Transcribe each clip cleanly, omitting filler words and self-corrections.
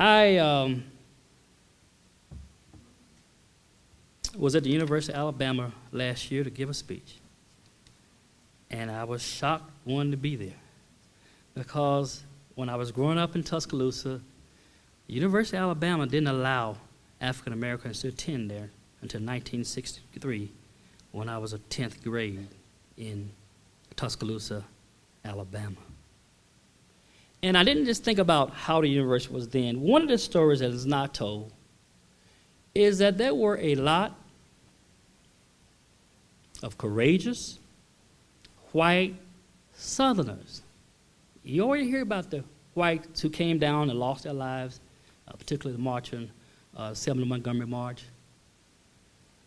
I was at the University of Alabama last year to give a speech. And I was shocked, one, to be there. Because when I was growing up in Tuscaloosa, the University of Alabama didn't allow African Americans to attend there until 1963, when I was a 10th grade in Tuscaloosa, Alabama. And I didn't just think about how the university was then. One of the stories that is not told is that there were a lot of courageous white Southerners. You already hear about the whites who came down and lost their lives, particularly the march on 7 Montgomery March.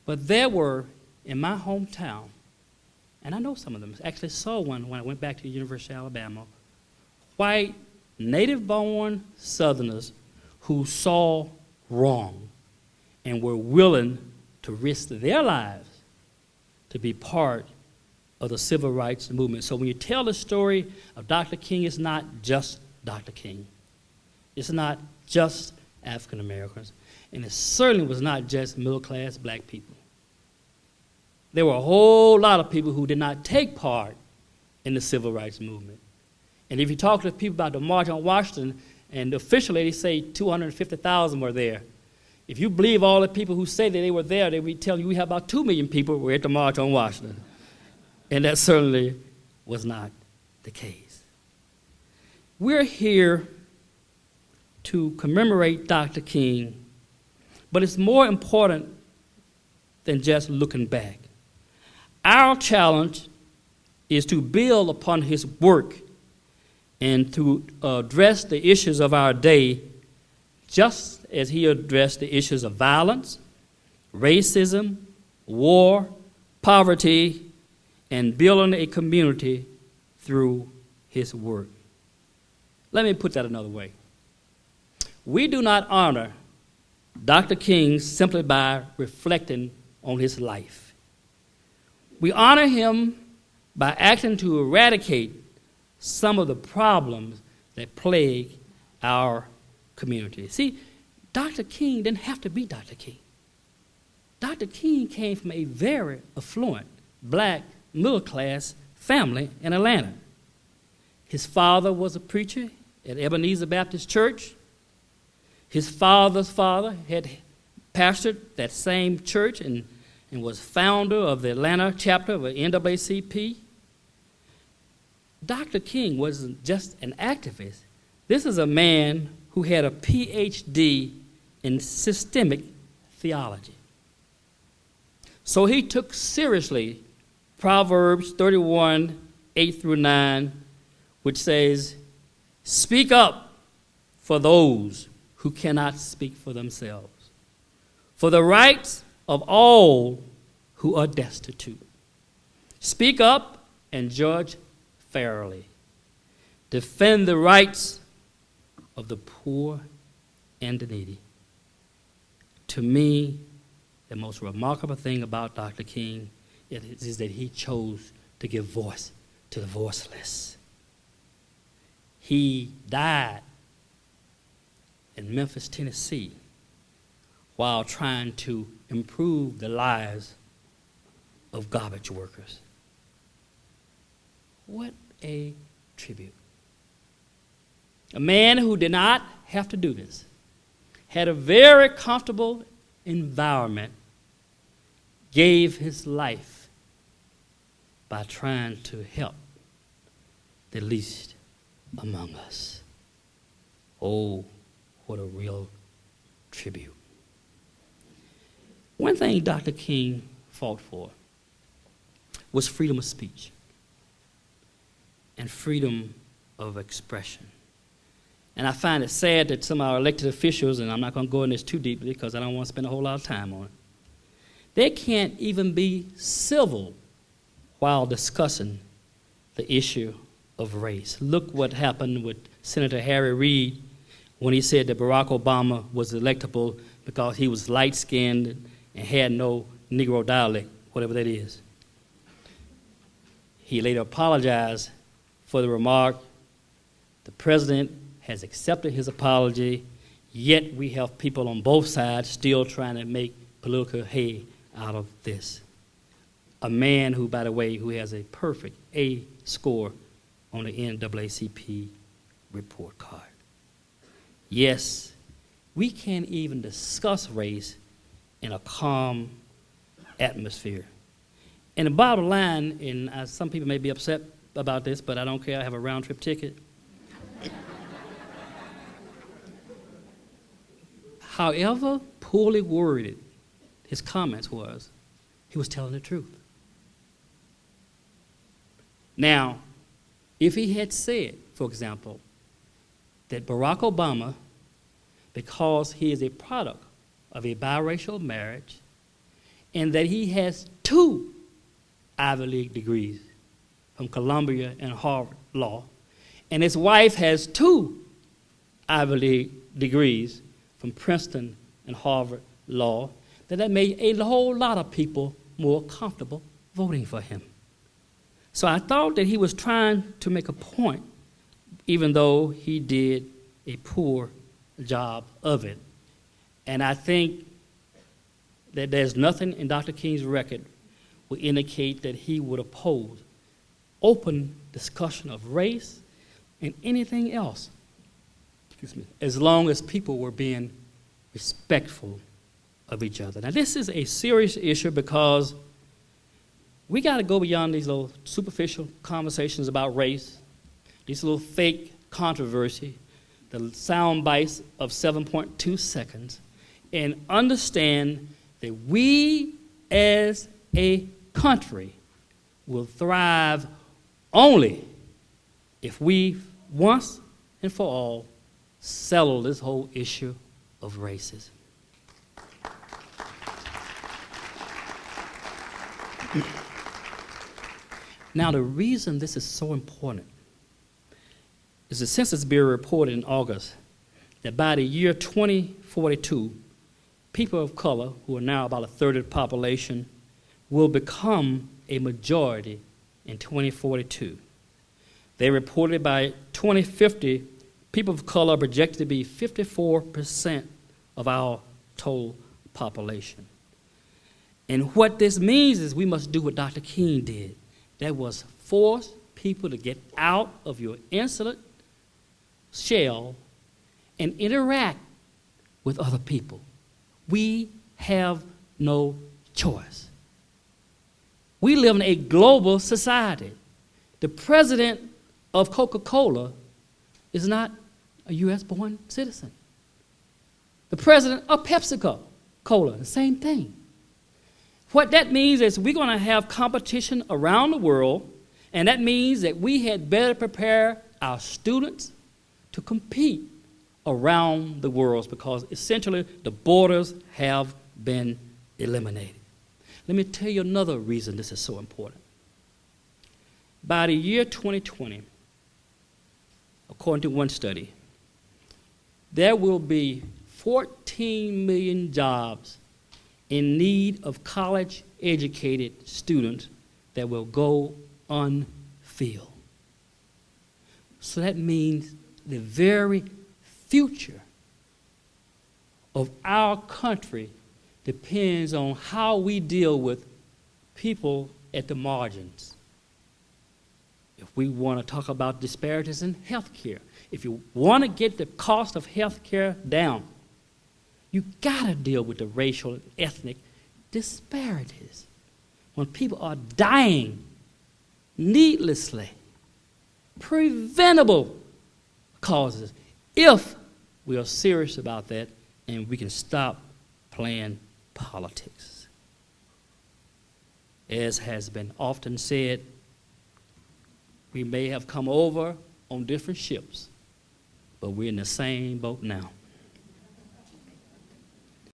But there were, in my hometown, and I know some of them, actually saw one when I went back to the University of Alabama, white, native-born Southerners who saw wrong and were willing to risk their lives to be part of the civil rights movement. So when you tell the story of Dr. King, it's not just Dr. King. It's not just African Americans. And it certainly was not just middle-class black people. There were a whole lot of people who did not take part in the civil rights movement. And if you talk to people about the March on Washington, and officially they say 250,000 were there. If you believe all the people who say that they were there, they would tell you we have about 2 million people who were at the March on Washington. And that certainly was not the case. We're here to commemorate Dr. King, but it's more important than just looking back. Our challenge is to build upon his work and to address the issues of our day, just as he addressed the issues of violence, racism, war, poverty, and building a community through his work. Let me put that another way. We do not honor Dr. King simply by reflecting on his life. We honor him by acting to eradicate some of the problems that plague our community. See, Dr. King didn't have to be Dr. King. Dr. King came from a very affluent black middle-class family in Atlanta. His father was a preacher at Ebenezer Baptist Church. His father's father had pastored that same church and was founder of the Atlanta chapter of the NAACP. Dr. King wasn't just an activist. This is a man who had a PhD in systemic theology. So he took seriously Proverbs 31, 8 through 9, which says, "Speak up for those who cannot speak for themselves, for the rights of all who are destitute. Speak up and judge fairly. Defend the rights of the poor and the needy." To me, the most remarkable thing about Dr. King is that he chose to give voice to the voiceless. He died in Memphis, Tennessee, while trying to improve the lives of garbage workers. What a tribute. A man who did not have to do this, had a very comfortable environment, gave his life by trying to help the least among us. Oh, what a real tribute. One thing Dr. King fought for was freedom of speech and freedom of expression. And I find it sad that some of our elected officials, and I'm not going to go in this too deeply because I don't want to spend a whole lot of time on it, they can't even be civil while discussing the issue of race. Look what happened with Senator Harry Reid when he said that Barack Obama was electable because he was light-skinned and had no Negro dialect, whatever that is. He later apologized for the remark. The president has accepted his apology. Yet we have people on both sides still trying to make political hay out of this. A man who, by the way, who has a perfect A score on the NAACP report card. Yes, we can't even discuss race in a calm atmosphere. And the bottom line, and some people may be upset about this, but I don't care, I have a round-trip ticket. However poorly worded his comments was, he was telling the truth. Now, if he had said, for example, that Barack Obama, because he is a product of a biracial marriage, and that he has 2 Ivy League degrees from Columbia and Harvard Law, and his wife has 2 Ivy League degrees from Princeton and Harvard Law, that made a whole lot of people more comfortable voting for him. So I thought that he was trying to make a point, even though he did a poor job of it. And I think that there's nothing in Dr. King's record would indicate that he would oppose open discussion of race and anything else, as long as people were being respectful of each other. Now, this is a serious issue because we got to go beyond these little superficial conversations about race, these little fake controversy, the sound bites of 7.2 seconds, and understand that we as a country will thrive only if we once and for all settle this whole issue of racism. Now, the reason this is so important is the Census Bureau reported in August that by the year 2042, people of color, who are now about a third of the population, will become a majority in 2042. They reported by 2050, people of color are projected to be 54% of our total population. And what this means is we must do what Dr. King did. That was force people to get out of your insular shell and interact with other people. We have no choice. We live in a global society. The president of Coca-Cola is not a U.S.-born citizen. The president of Pepsi-Cola, the same thing. What that means is we're going to have competition around the world, and that means that we had better prepare our students to compete around the world because essentially the borders have been eliminated. Let me tell you another reason this is so important. By the year 2020, according to one study, there will be 14 million jobs in need of college-educated students that will go unfilled. So that means the very future of our country depends on how we deal with people at the margins. If we want to talk about disparities in health care, if you want to get the cost of health care down, you got to deal with the racial and ethnic disparities. When people are dying needlessly, preventable causes, if we are serious about that and we can stop playing politics. As has been often said, we may have come over on different ships, but we're in the same boat now.